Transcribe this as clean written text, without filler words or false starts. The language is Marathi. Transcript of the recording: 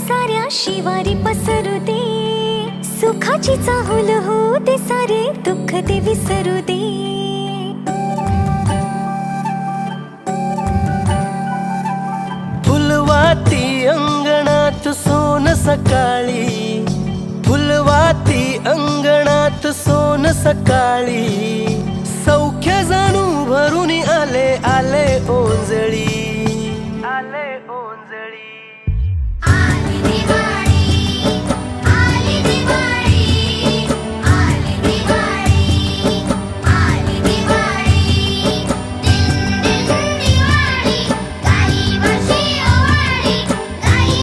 साऱ्या शिवारी पसरू दे, सुखाची चाहुल होऊ दे, सारे दुःख ते विसरू दे. फुलवाती अंगणात सोन सकाळी, फुलवाती अंगणात सोन सकाळी, सौख्य जणू भरून आले आले ओंजळी, आले ओंजळी.